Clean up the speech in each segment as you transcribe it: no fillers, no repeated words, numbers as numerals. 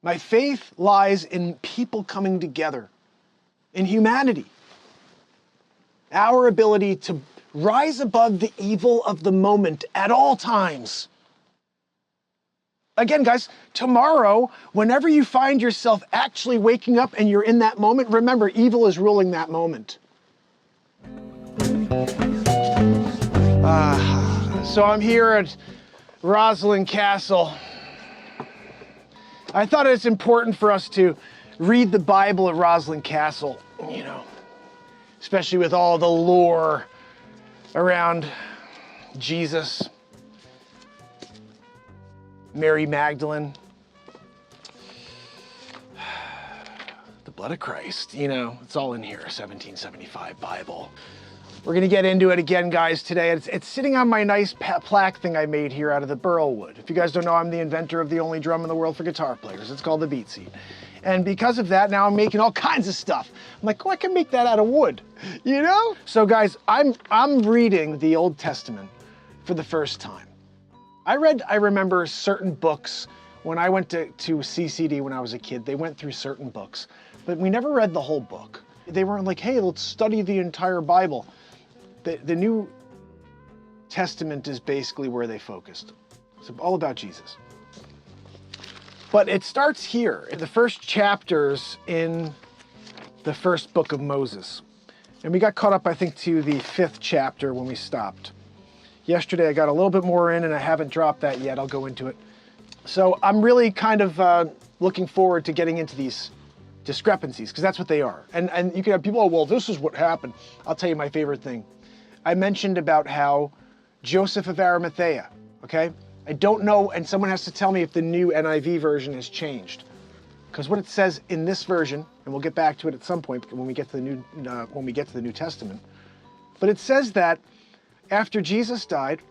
My faith lies in people coming together, in humanity. Our ability to rise above the evil of the moment at all times. Again, guys, tomorrow, whenever you find yourself actually waking up and you're in that moment, remember, evil is ruling that moment. So I'm here at Rosslyn Castle. I thought it's important for us to read the Bible at Rosslyn Castle, you know, especially with all the lore around Jesus, Mary Magdalene, the blood of Christ, you know, it's all in here, 1775 Bible. We're gonna get into it again, guys, today. It's sitting on my nice plaque thing I made here out of the burl wood. If you guys don't know, I'm the inventor of the only drum in the world for guitar players. It's called the beat seat. And because of that, now I'm making all kinds of stuff. I'm like, oh, I can make that out of wood, you know? So guys, I'm reading the Old Testament for the first time. I remember certain books when I went to CCD when I was a kid. They went through certain books, but we never read the whole book. They weren't like, hey, let's study the entire Bible. The New Testament is basically where they focused. It's all about Jesus. But it starts here, in the first chapters in the first book of Moses. And we got caught up, I think, to the 5th chapter when we stopped. Yesterday I got a little bit more in and I haven't dropped that yet. I'll go into it. So I'm really kind of looking forward to getting into these discrepancies, because that's what they are. And you can have people, oh, well, this is what happened. I'll tell you my favorite thing. I mentioned about how Joseph of Arimathea, okay? I don't know, and someone has to tell me if the new NIV version has changed. Because what it says in this version, and we'll get back to it at some point when we get to the New Testament, but it says that after Jesus died,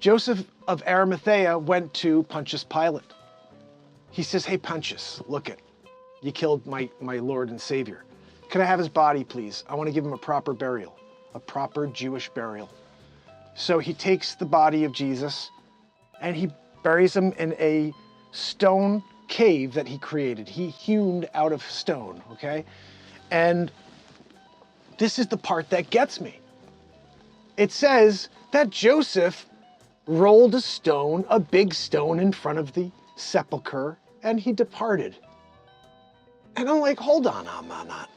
Joseph of Arimathea went to Pontius Pilate. He says, hey, Pontius, look it. You killed my Lord and Savior. Can I have his body, please? I want to give him a proper burial, a proper Jewish burial. So he takes the body of Jesus and he buries him in a stone cave that he created. He hewn out of stone, okay? And this is the part that gets me. It says that Joseph rolled a stone, a big stone, in front of the sepulcher, and he departed. And I'm like, hold on, I'm not.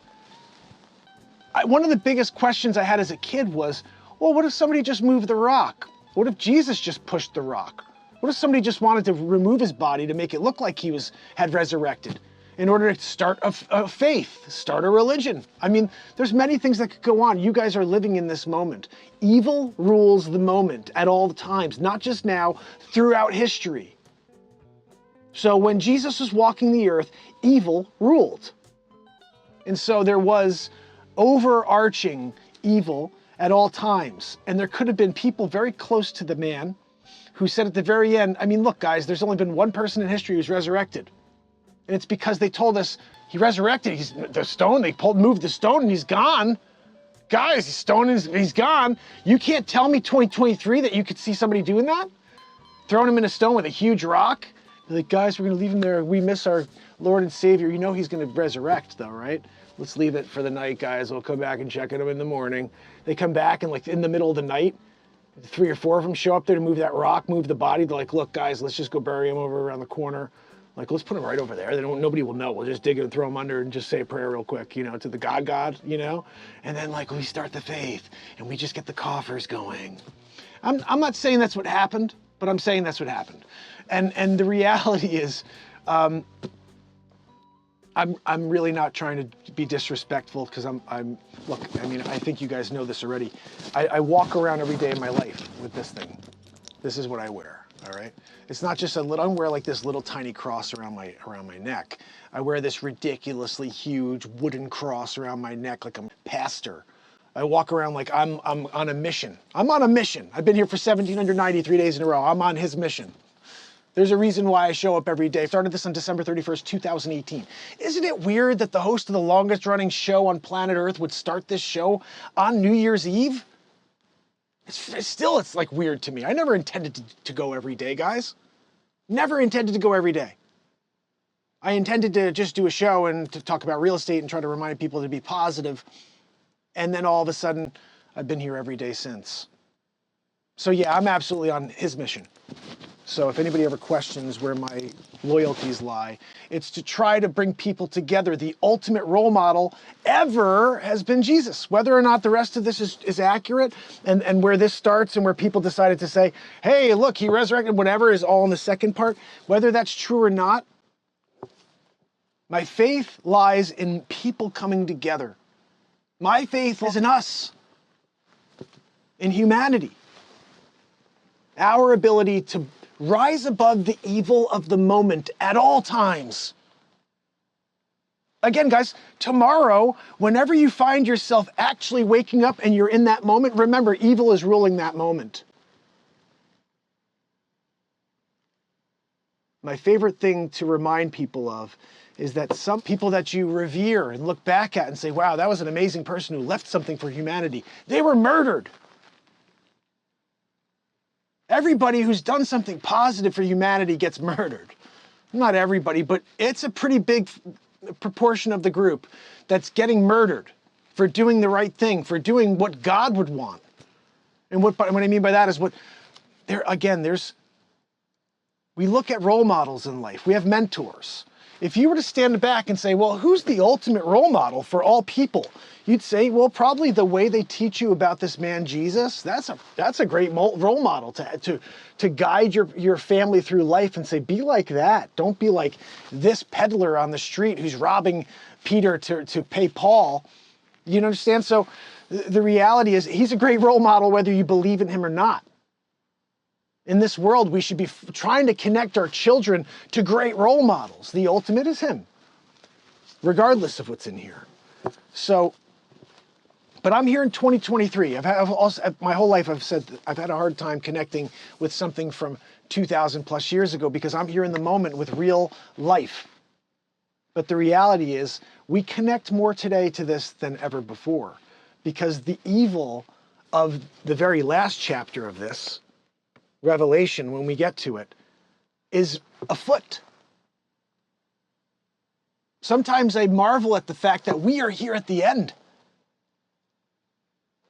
One of the biggest questions I had as a kid was, well, what if somebody just moved the rock? What if Jesus just pushed the rock? What if somebody just wanted to remove his body to make it look like he had resurrected in order to start a faith, start a religion? I mean, there's many things that could go on. You guys are living in this moment. Evil rules the moment at all times, not just now, throughout history. So when Jesus was walking the earth, evil ruled. And so there was overarching evil at all times. And there could have been people very close to the man who said at the very end, I mean, look, guys, there's only been one person in history who's resurrected. And it's because they told us he resurrected. Moved the stone and he's gone. Guys, he's gone. You can't tell me 2023 that you could see somebody doing that? Throwing him in a stone with a huge rock? They're like, guys, we're gonna leave him there. We miss our Lord and Savior. You know he's gonna resurrect though, right? Let's leave it for the night, guys. We'll come back and check on him in the morning. They come back and like in the middle of the night, 3 or 4 of them show up there to move that rock, move the body. They're like, look, guys, let's just go bury him over around the corner. Like, let's put him right over there. Nobody will know. We'll just dig it and throw him under and just say a prayer real quick, you know, to the God, you know? And then like we start the faith and we just get the coffers going. I'm not saying that's what happened, but I'm saying that's what happened. And the reality is, I'm really not trying to be disrespectful because look, I mean, I think you guys know this already. I walk around every day of my life with this thing. This is what I wear, all right? It's not just I don't wear like this little tiny cross around my neck. I wear this ridiculously huge wooden cross around my neck like I'm a pastor. I walk around like I'm on a mission. I'm on a mission. I've been here for 1,793 days in a row. I'm on his mission. There's a reason why I show up every day. I started this on December 31st, 2018. Isn't it weird that the host of the longest running show on planet Earth would start this show on New Year's Eve? It's like weird to me. I never intended to go every day, guys. Never intended to go every day. I intended to just do a show and to talk about real estate and try to remind people to be positive. And then all of a sudden, I've been here every day since. So yeah, I'm absolutely on his mission. So if anybody ever questions where my loyalties lie, it's to try to bring people together. The ultimate role model ever has been Jesus. Whether or not the rest of this is accurate and where this starts and where people decided to say, hey, look, he resurrected, whatever, is all in the second part. Whether that's true or not, my faith lies in people coming together. My faith is in us, in humanity. Our ability to rise above the evil of the moment at all times. Again, guys, tomorrow, whenever you find yourself actually waking up and you're in that moment, remember, evil is ruling that moment. My favorite thing to remind people of is that some people that you revere and look back at and say, wow, that was an amazing person who left something for humanity. They were murdered. Everybody who's done something positive for humanity gets murdered. Not everybody, but it's a pretty big proportion of the group that's getting murdered for doing the right thing, for doing what God would want. And what I mean by that is we look at role models in life. We have mentors. If you were to stand back and say, well, who's the ultimate role model for all people? You'd say, well, probably the way they teach you about this man, Jesus, that's a great role model to guide your family through life and say, be like that. Don't be like this peddler on the street who's robbing Peter to pay Paul. You understand? So the reality is he's a great role model whether you believe in him or not. In this world, we should be trying to connect our children to great role models. The ultimate is him, regardless of what's in here. So, but I'm here in 2023. My whole life I've said I've had a hard time connecting with something from 2,000 plus years ago because I'm here in the moment with real life. But the reality is we connect more today to this than ever before because the evil of the very last chapter of this, Revelation, when we get to it, is afoot. Sometimes I marvel at the fact that we are here at the end.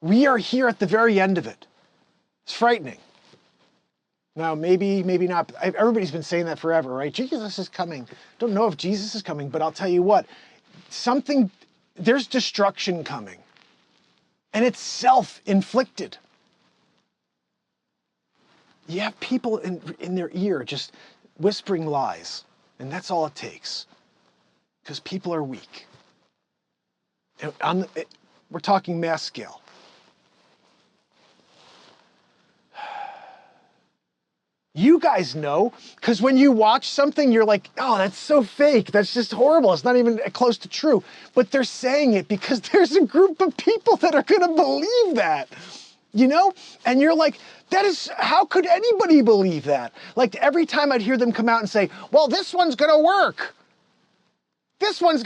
We are here at the very end of it. It's frightening. Now, maybe not. Everybody's been saying that forever, right? Jesus is coming. Don't know if Jesus is coming, but I'll tell you what. There's destruction coming. And it's self-inflicted. You have people in their ear just whispering lies. And that's all it takes. Because people are weak. And we're talking mass scale. You guys know, because when you watch something, you're like, oh, that's so fake. That's just horrible. It's not even close to true. But they're saying it because there's a group of people that are going to believe that. You know? And you're like, how could anybody believe that? Like every time I'd hear them come out and say, well, this one's going to work. This one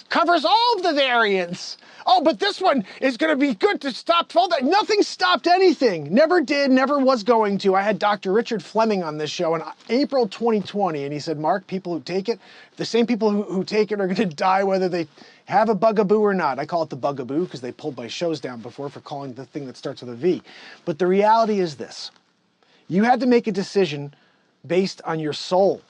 covers all of the variants. Oh, but this one is going to be good to stop all that. Nothing stopped anything. Never did, never was going to. I had Dr. Richard Fleming on this show in April 2020, and he said, Mark, people who take it, the same people who take it are going to die whether they have a bugaboo or not. I call it the bugaboo because they pulled my shows down before for calling the thing that starts with a V. But the reality is this. You had to make a decision based on your soul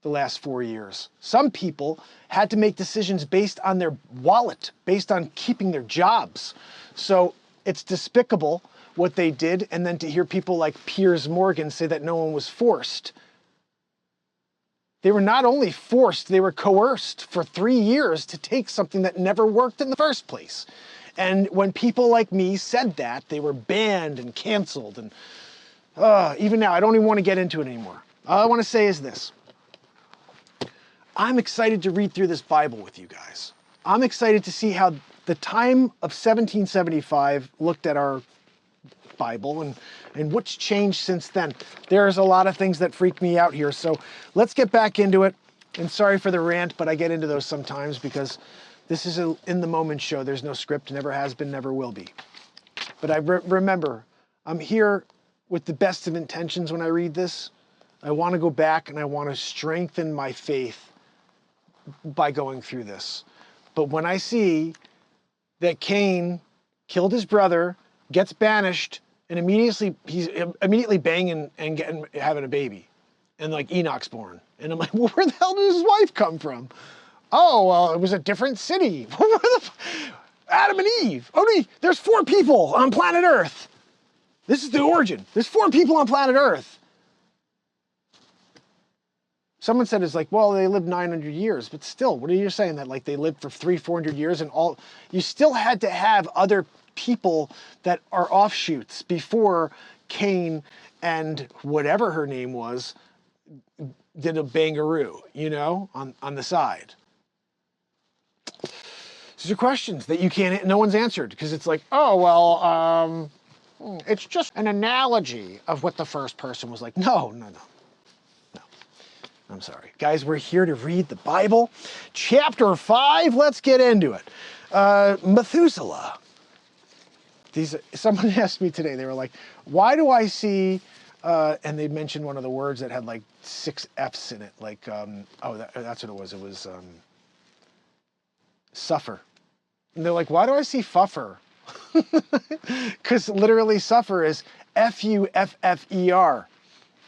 the last 4 years. Some people had to make decisions based on their wallet, based on keeping their jobs. So it's despicable what they did, and then to hear people like Piers Morgan say that no one was forced. They were not only forced, they were coerced for 3 years to take something that never worked in the first place. And when people like me said that, they were banned and canceled. And even now, I don't even want to get into it anymore. All I want to say is this. I'm excited to read through this Bible with you guys. I'm excited to see how the time of 1775 looked at our Bible and what's changed since then. There's a lot of things that freak me out here. So let's get back into it. And sorry for the rant, but I get into those sometimes because this is an in-the-moment show. There's no script, never has been, never will be. But remember, I'm here with the best of intentions when I read this. I want to go back and I want to strengthen my faith by going through this. But when I see that Cain killed his brother, gets banished, and he's immediately banging and having a baby. And like Enoch's born. And I'm like, well, where the hell did his wife come from? Oh, well, it was a different city. Adam and Eve. Only there's 4 people on planet Earth. This is the origin. There's 4 people on planet Earth. Someone said it's like, well, they lived 900 years, but still, what are you saying? That like they lived for 300-400 years and all, you still had to have other people that are offshoots before Cain and whatever her name was did a bangaroo, you know, on the side. These are questions that no one's answered because it's like, oh, well, it's just an analogy of what the first person was like. No. I'm sorry. Guys, we're here to read the Bible. Chapter 5, let's get into it. Methuselah. Someone asked me today, they were like, why do I see, and they mentioned one of the words that had like 6 F's in it, like, that's what it was. It was suffer. And they're like, why do I see fuffer? Because literally suffer is F-U-F-F-E-R.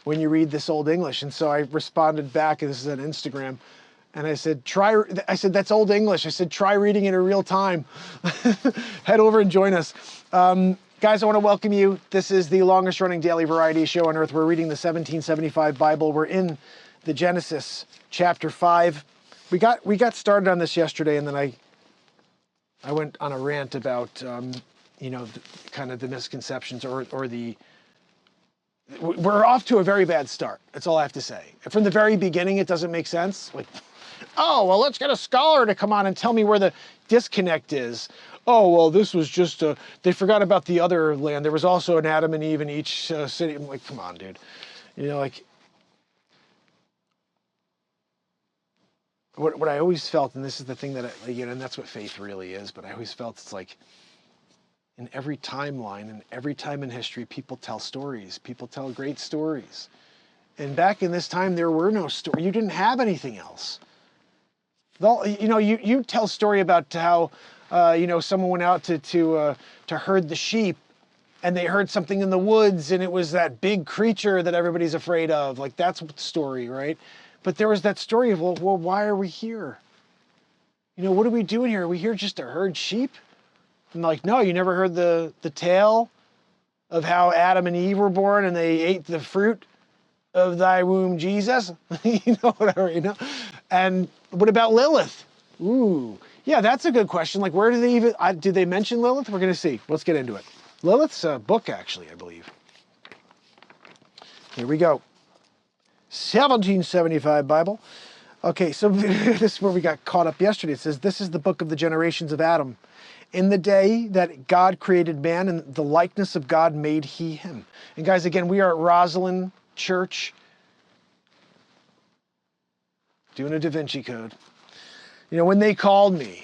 When you read this Old English. And so I responded back, and this is on Instagram, and I said, that's Old English. I said, try reading it in real time. Head over and join us. Guys, I want to welcome you. This is the longest running daily variety show on earth. We're reading the 1775 Bible. We're in the Genesis chapter 5. We got started on this yesterday, and then I went on a rant about, kind of the misconceptions or the, we're off to a very bad start. That's all I have to say. From the very beginning, it doesn't make sense. Like, oh, well, let's get a scholar to come on and tell me where the disconnect is. Oh, well, this was just they forgot about the other land. There was also an Adam and Eve in each city. I'm like, come on, dude. You know, like, what I always felt, and this is the thing that, and that's what faith really is, but I always felt it's like, in every timeline and every time in history, people tell stories. People tell great stories. And back in this time, there were no stories. You didn't have anything else. You tell a story about how, someone went out to herd the sheep, and they heard something in the woods, and it was that big creature that everybody's afraid of. Like, that's the story, right? But there was that story of, well, why are we here? What are we doing here? Are we here just to herd sheep? And like, no, you never heard the tale of how Adam and Eve were born and they ate the fruit of thy womb, Jesus? Whatever. And what about Lilith? Ooh, yeah, that's a good question. Like, where do they even, do they mention Lilith? We're going to see. Let's get into it. Lilith's a book, actually, I believe. Here we go. 1775 Bible. Okay, so this is where we got caught up yesterday. It says, this is the book of the generations of Adam. In the day that God created man, in the likeness of God made he him. And guys, again, we are at Rosalind Church doing a Da Vinci Code. When they called me,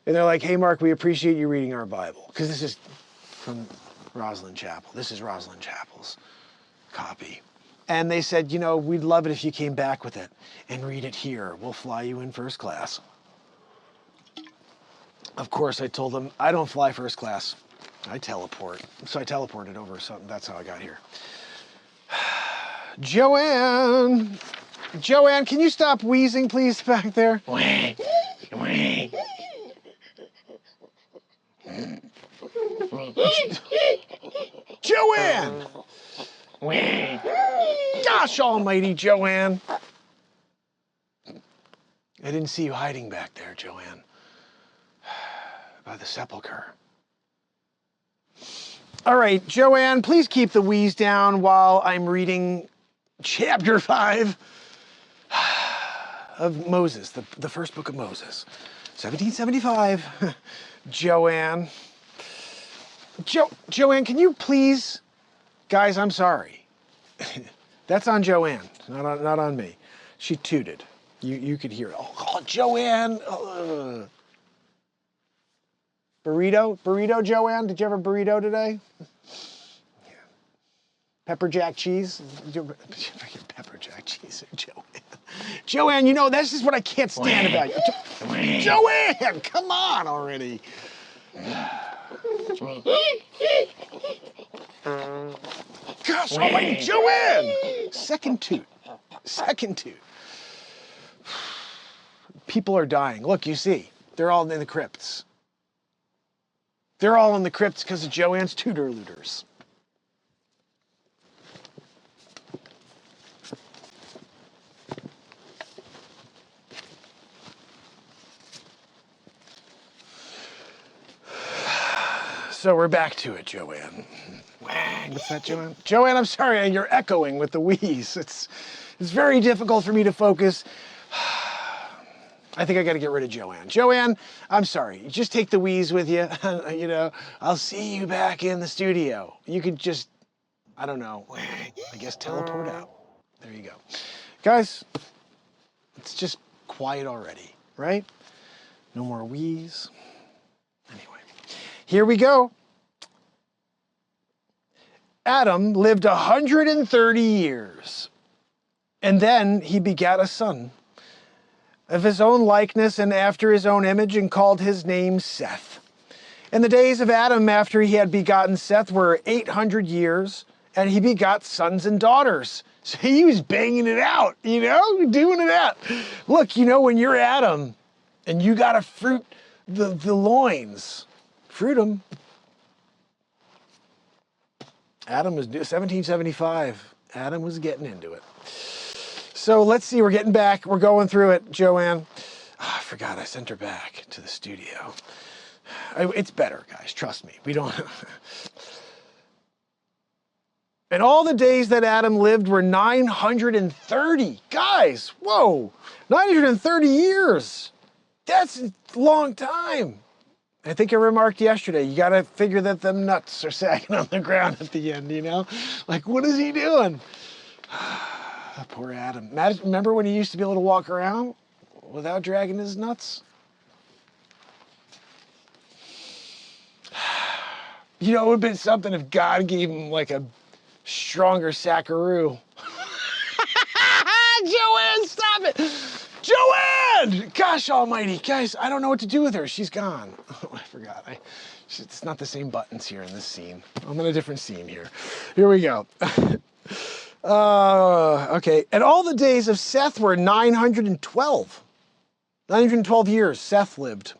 and they're like, hey, Mark, we appreciate you reading our Bible. Because this is from Rosalind Chapel. This is Rosalind Chapel's copy. And they said, we'd love it if you came back with it and read it here. We'll fly you in first class. Of course, I told them, I don't fly first class. I teleport. So I teleported over, so that's how I got here. Joanne, can you stop wheezing, please, back there? Joanne! Gosh almighty, Joanne. I didn't see you hiding back there, Joanne. By the sepulcher. All right, Joanne, please keep the wheeze down while I'm reading chapter 5 of Moses, the first book of Moses. 1775. Joanne. Joanne, can you please... Guys, I'm sorry. That's on Joanne, not on me. She tooted. You could hear it. Oh, Joanne. Burrito, Joanne? Did you have a burrito today? Yeah. Pepper jack cheese? Pepper jack cheese, Joanne. Joanne, you know, this is what I can't stand about you. Joanne, come on already. Gosh almighty, Joanne! Second toot. Second toot. People are dying. Look, you see, they're all in the crypts. They're all in the crypts because of Joanne's tutor looters. So we're back to it, Joanne. What's that, Joanne? Joanne, I'm sorry, you're echoing with the wheeze. It's very difficult for me to focus. I think I got to get rid of Joanne. Joanne, I'm sorry. Just take the wheeze with you. You know, I'll see you back in the studio. You could just, I don't know, I guess teleport out. There you go. Guys, it's just quiet already, right? No more wheeze. Anyway, here we go. Adam lived 130 years, and then he begat a son of his own likeness and after his own image, and called his name Seth. And the days of Adam after he had begotten Seth were 800 years, and he begot sons and daughters. So he was banging it out, you know, doing it out. Look, you know, when you're Adam and you got to fruit the loins, fruit them. Adam was 1775. Adam was getting into it. So let's see, we're getting back. We're going through it, Joanne. Oh, I forgot I sent her back to the studio. It's better, guys. Trust me. We don't... And all the days that Adam lived were 930. Guys, whoa, 930 years. That's a long time. I think I remarked yesterday, you got to figure that them nuts are sagging on the ground at the end, you know? Like, what is he doing? Poor Adam. Remember when he used to be able to walk around without dragging his nuts? You know, it would have been something if God gave him like a stronger sackaroo. Joanne, stop it! Joanne! Gosh almighty. Guys, I don't know what to do with her. She's gone. Oh, I forgot. It's not the same buttons here in this scene. I'm in a different scene here. Here we go. Okay. And all the days of Seth were 912. 912 years Seth lived.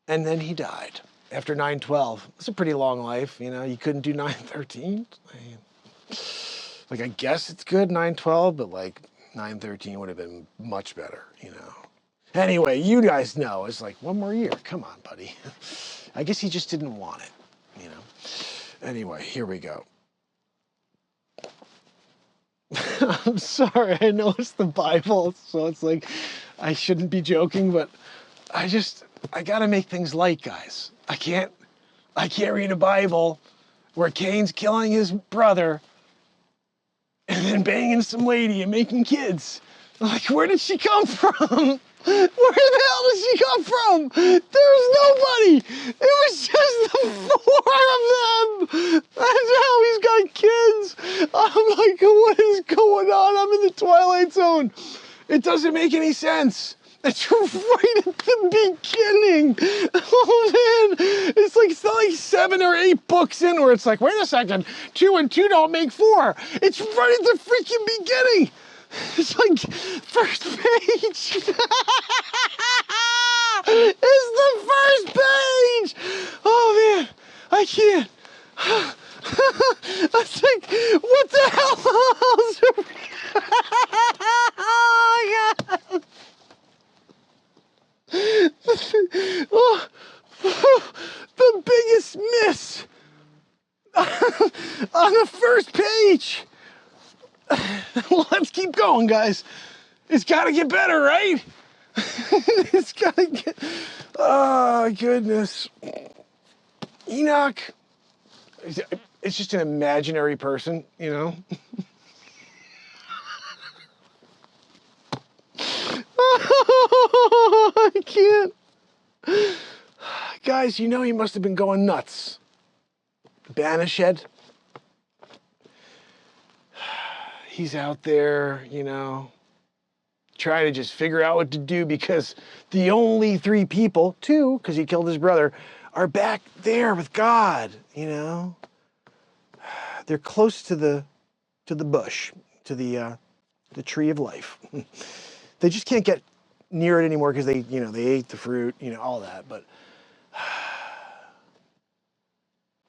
And then he died after 912. It's a pretty long life, you know. You couldn't do 913. Like, I guess it's good, 912, but like 913 would have been much better, you know. Anyway, you guys know, it's like, one more year. Come on, buddy. I guess he just didn't want it, you know. Anyway, here we go. I'm sorry, I know it's the Bible, so it's like, I shouldn't be joking, but I gotta make things light, guys. I can't read a Bible where Cain's killing his brother and then banging some lady and making kids. Like, where did she come from? Where the hell did she come from? There was nobody. It was just the four of them. And now he's got kids. I'm like, what is going on? I'm in the Twilight Zone. It doesn't make any sense. It's right at the beginning. Oh man, it's not like 7 or 8 books in where it's like, wait a second, 2 and 2 don't make 4. It's right at the freaking beginning. It's like first page. It's the first page. Oh man, I can't. It's like, what the hell? Oh God. Oh, the biggest miss on the first page. Let's keep going, guys. It's got to get better, right? It's got to get... Oh, goodness. Enoch. It's just an imaginary person, you know? I can't. Guys, you know he must have been going nuts. Banished. he's out there, trying to just figure out what to do because the only 3 people, 2, because he killed his brother, are back there with God, They're close to the bush, to the tree of life. They just can't get near it anymore because they ate the fruit, all that. But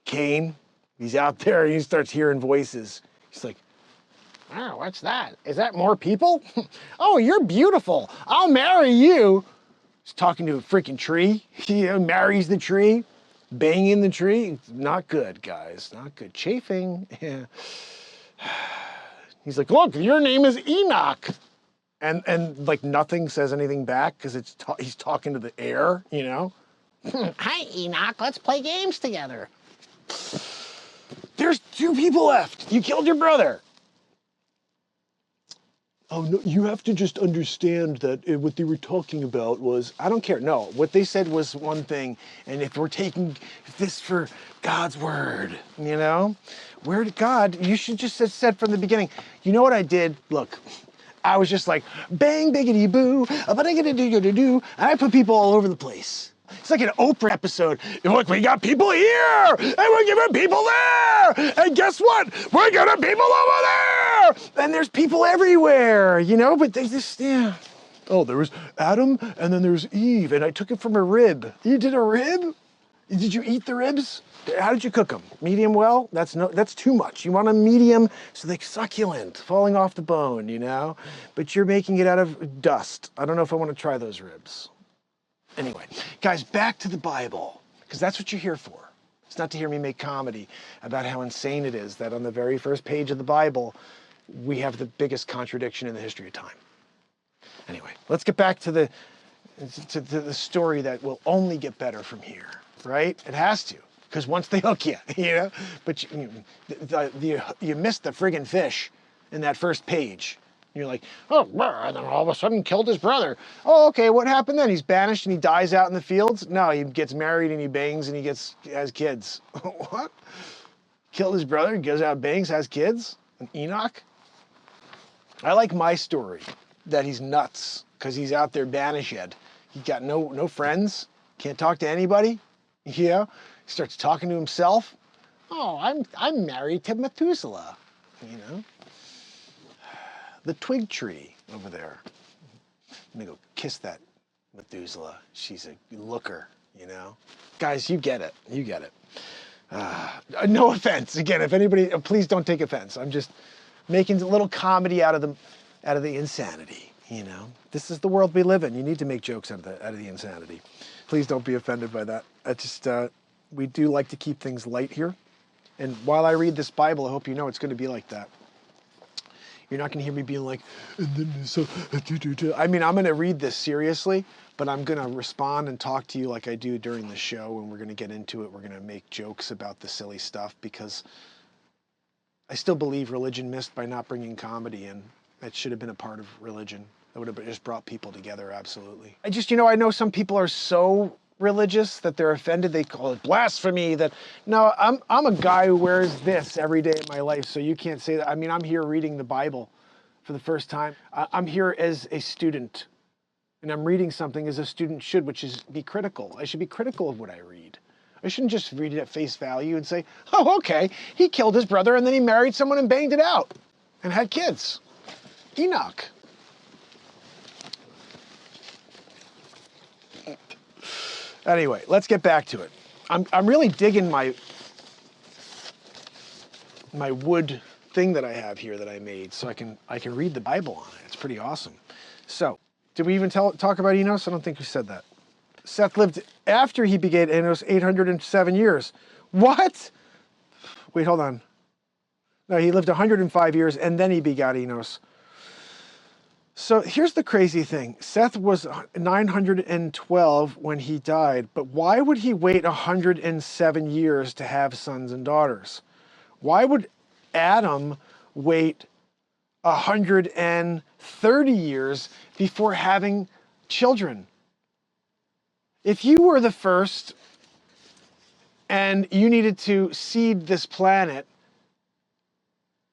Cain, he's out there and he starts hearing voices. He's like, oh, what's that? Is that more people? Oh, you're beautiful. I'll marry you. He's talking to a freaking tree. He marries the tree, banging the tree. Not good, guys. Not good. Chafing. Yeah. He's like, look, your name is Enoch. And like nothing says anything back because he's talking to the air, Hi, Enoch. Let's play games together. There's 2 people left. You killed your brother. Oh, no, you have to just understand that what they were talking about was, I don't care. No, what they said was one thing. And if we're taking this for God's word, where did God, you should just have said from the beginning, you know what I did? Look, I was just like, bang, biggity boo, and I put people all over the place. It's like an Oprah episode. Look, we got people here, and we're giving people there, and guess what? We're gonna people over there, and there's people everywhere, but they just, yeah. Oh, there was Adam, and then there's Eve, and I took it from a rib. You did a rib? Did you eat the ribs? How did you cook them? Medium well? That's too much. You want them medium so they're succulent, falling off the bone, But you're making it out of dust. I don't know if I want to try those ribs. Anyway, guys, back to the Bible, because that's what you're here for. It's not to hear me make comedy about how insane it is that on the very first page of the Bible, we have the biggest contradiction in the history of time. Anyway, let's get back to the story that will only get better from here, right? It has to, because once they hook you, But you missed the friggin' fish in that first page. You're like, oh, and then all of a sudden killed his brother. Oh, okay, what happened then? He's banished and he dies out in the fields? No, he gets married and he bangs and he has kids. What? Killed his brother, goes out, bangs, has kids? And Enoch? I like my story, that he's nuts, because he's out there banished. He's got no friends, can't talk to anybody. He starts talking to himself. Oh, I'm married to Methuselah, The twig tree over there. Let me go kiss that Methuselah. She's a looker, Guys, you get it. You get it. No offense. Again, if anybody, please don't take offense. I'm just making a little comedy out of the insanity, This is the world we live in. You need to make jokes out of the insanity. Please don't be offended by that. We do like to keep things light here. And while I read this Bible, I hope you know it's going to be like that. You're not going to hear me being like, and then so, I mean, I'm going to read this seriously, but I'm going to respond and talk to you like I do during the show, and we're going to get into it. We're going to make jokes about the silly stuff because I still believe religion missed by not bringing comedy in. That should have been a part of religion. That would have just brought people together, absolutely. I know some people are so religious that they're offended. They call it blasphemy. No, I'm a guy who wears this every day of my life, so you can't say that. I mean, I'm here reading the Bible for the first time. I'm here as a student, and I'm reading something as a student should, which is be critical. I should be critical of what I read. I shouldn't just read it at face value and say, oh, okay, he killed his brother and then he married someone and banged it out and had kids. Enoch. Anyway, let's get back to it. I'm really digging my wood thing that I have here that I made, so I can read the Bible on it. It's pretty awesome. So, did we even talk about Enos? I don't think we said that. Seth lived after he begat Enos 807 years. What? Wait, hold on. No, he lived 105 years and then he begat Enos. So here's the crazy thing. Seth was 912 when he died, but why would he wait 107 years to have sons and daughters? Why would Adam wait 130 years before having children? If you were the first and you needed to seed this planet,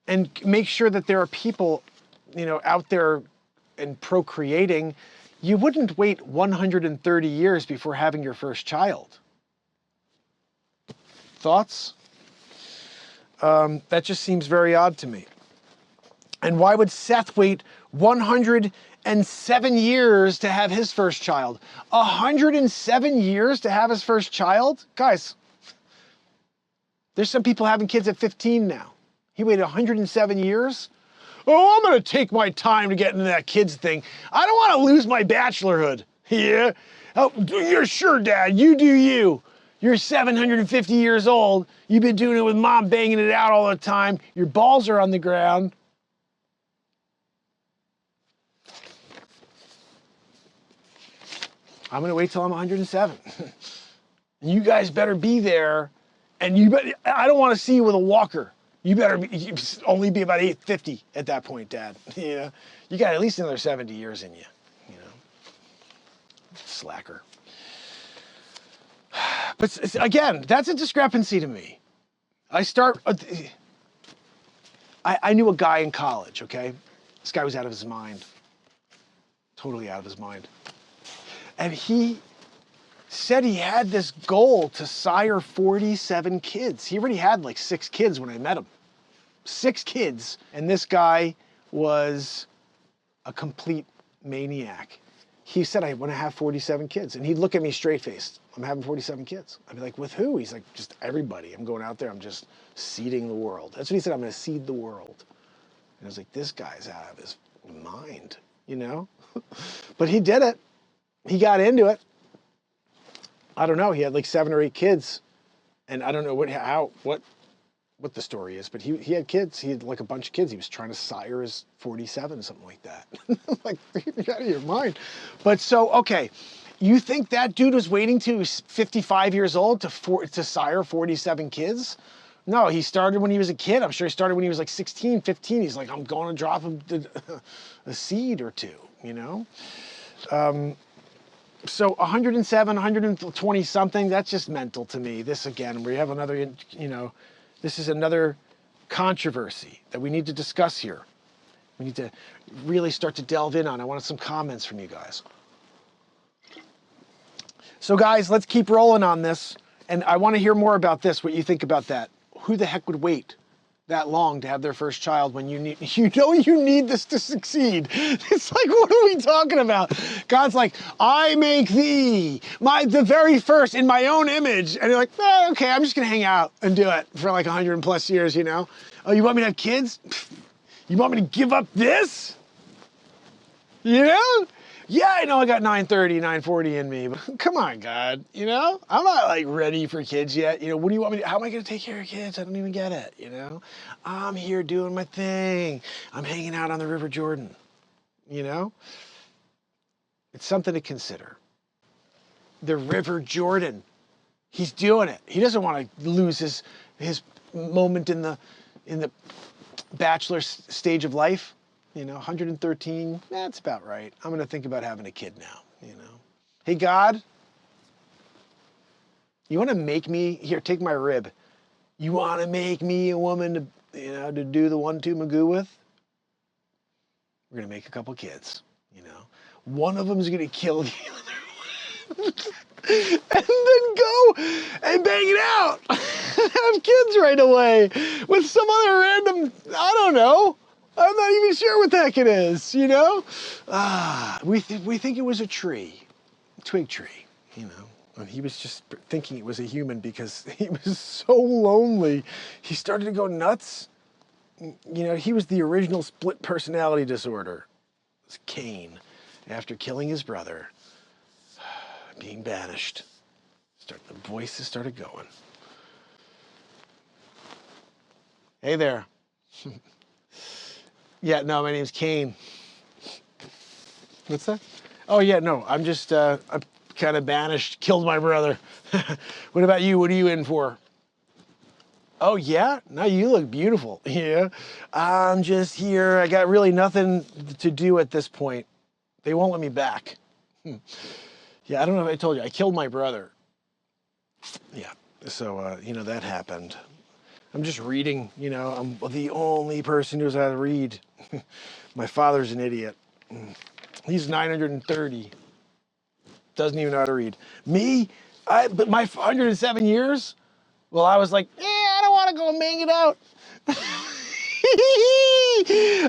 and make sure that there are people, out there and procreating, you wouldn't wait 130 years before having your first child. Thoughts? That just seems very odd to me. And why would Seth wait 107 years to have his first child? 107 years to have his first child? Guys, there's some people having kids at 15 now. He waited 107 years? Oh, I'm going to take my time to get into that kids thing. I don't want to lose my bachelorhood. Yeah? Oh, you're sure, Dad. You do you. You're 750 years old. You've been doing it with Mom banging it out all the time. Your balls are on the ground. I'm going to wait till I'm 107. You guys better be there. And I don't want to see you with a walker. You only be about 850 at that point, Dad. You got at least another 70 years in you. Slacker. But again, that's a discrepancy to me. I knew a guy in college, okay? This guy was out of his mind. Totally out of his mind. And he said he had this goal to sire 47 kids. He already had like 6 kids when I met him. 6 kids. And this guy was a complete maniac. He said, I want to have 47 kids. And he'd look at me straight-faced. I'm having 47 kids. I'd be like, with who? He's like, just everybody. I'm going out there. I'm just seeding the world. That's what he said. I'm going to seed the world. And I was like, this guy's out of his mind, But he did it. He got into it. I don't know. He had like 7 or 8 kids. And I don't know what the story is, but he had kids. He had like a bunch of kids. He was trying to sire his 47, something like that. Like, you're out of your mind. But so, okay. You think that dude was waiting till he was 55 years old to sire 47 kids? No, he started when he was a kid. I'm sure he started when he was like 16, 15. He's like, I'm going to drop a seed or two, So 107, 120 something, that's just mental to me. This again, we have another, this is another controversy that we need to discuss here. We need to really start to delve in on. I wanted some comments from you guys. So guys, let's keep rolling on this. And I want to hear more about this, what you think about that. Who the heck would wait that long to have their first child when you need this to succeed? It's like, what are we talking about? God's like, I make thee the very first in my own image. And you're like, okay, I'm just going to hang out and do it for like 100 plus years, Oh, you want me to have kids? You want me to give up this? Yeah, I know I got 930, 940 in me, but come on, God, I'm not like ready for kids yet. What do you want me to, how am I going to take care of kids? I don't even get it, I'm here doing my thing. I'm hanging out on the River Jordan, It's something to consider. The River Jordan, he's doing it. He doesn't want to lose his moment in the bachelor stage of life. 113, that's about right. I'm going to think about having a kid now, Hey, God, you want to make me, here, take my rib. You want to make me a woman to, to do the 1-2 Magoo with? We're going to make a couple kids, One of them is going to kill the other. And then go and bang it out. Have kids right away with some other random, I don't know. I'm not even sure what the heck it is, We think it was a twig tree, And he was just thinking it was a human because he was so lonely. He started to go nuts. He was the original split personality disorder. It was Cain, after killing his brother, being banished. The voices started going. Hey there. Yeah, no, my name's Cain. What's that? Oh, yeah, no, I'm just, I'm kind of banished, killed my brother. What about you? What are you in for? Oh, yeah? No, you look beautiful. Yeah. I'm just here. I got really nothing to do at this point. They won't let me back. Yeah, I don't know if I told you. I killed my brother. Yeah, so, that happened. I'm just reading, you know, I'm the only person who knows how to read. My father's an idiot. He's 930. Doesn't even know how to read. Me, but my 107 years, well, I was like, yeah, I don't want to go and bang it out.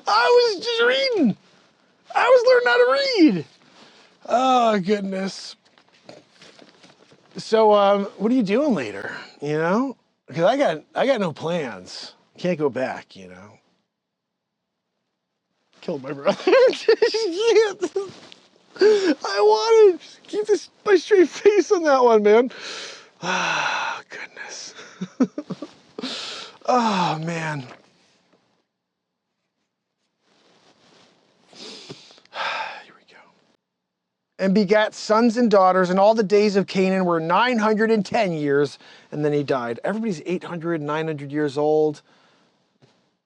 I was just reading. I was learning how to read. Oh, goodness. So, what are you doing later, you know? Because I got no plans. Can't go back, you know. Killed my brother. I wanted to keep my straight face on that one, man. Ah, goodness. Oh, man. Here we go. And begat sons and daughters, and all the days of Canaan were 910 years, and then he died. Everybody's 800, 900 years old.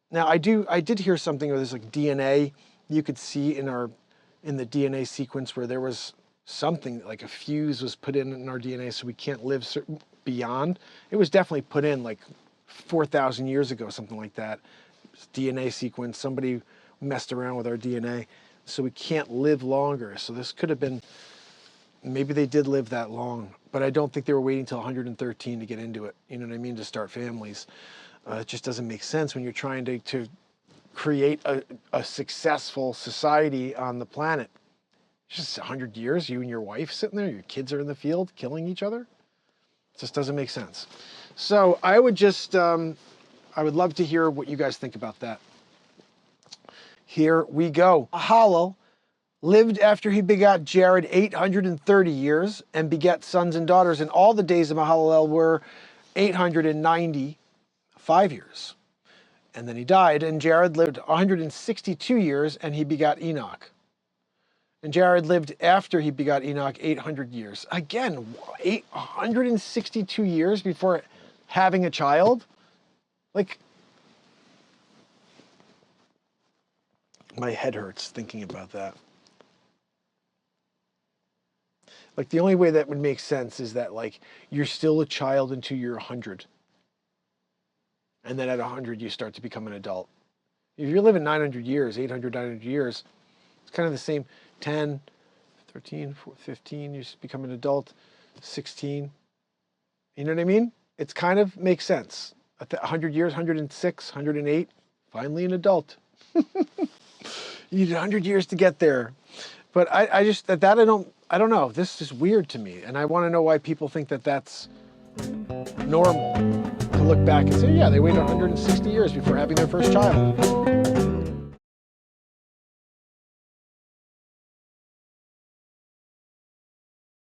Now, I did hear something where there's like DNA. You could see in the DNA sequence where there was something like a fuse was put in our DNA, so we can't live beyond. It was definitely put in like 4,000 years ago, something like that. DNA sequence. Somebody messed around with our DNA, so we can't live longer. So this could have been. Maybe they did live that long, but I don't think they were waiting till 113 to get into it. You know what I mean? To start families. It just doesn't make sense when you're trying to create a successful society on the planet. It's just 100 years, you and your wife sitting there, your kids are in the field killing each other. It just doesn't make sense. So I would just, I would love to hear what you guys think about that. Here we go. Mahalalel lived after he begot Jared 830 years and begat sons and daughters, and all the days of Mahalalel were 895 years. And then he died, and Jared lived 162 years, and he begot Enoch. And Jared lived after he begot Enoch 800 years. Again, 862 years before having a child? Like, my head hurts thinking about that. Like, the only way that would make sense is that, like, you're still a child until you're 100. And then at 100, you start to become an adult. If you're living 900 years, 800, 900 years, it's kind of the same. 10, 13, 15, you become an adult. 16. You know what I mean? It's kind of makes sense. 100 years, 106, 108, finally an adult. You need 100 years to get there. But I just, I don't know. This is weird to me. And I want to know why people think that that's normal. To look back and say, yeah, they waited 160 years before having their first child.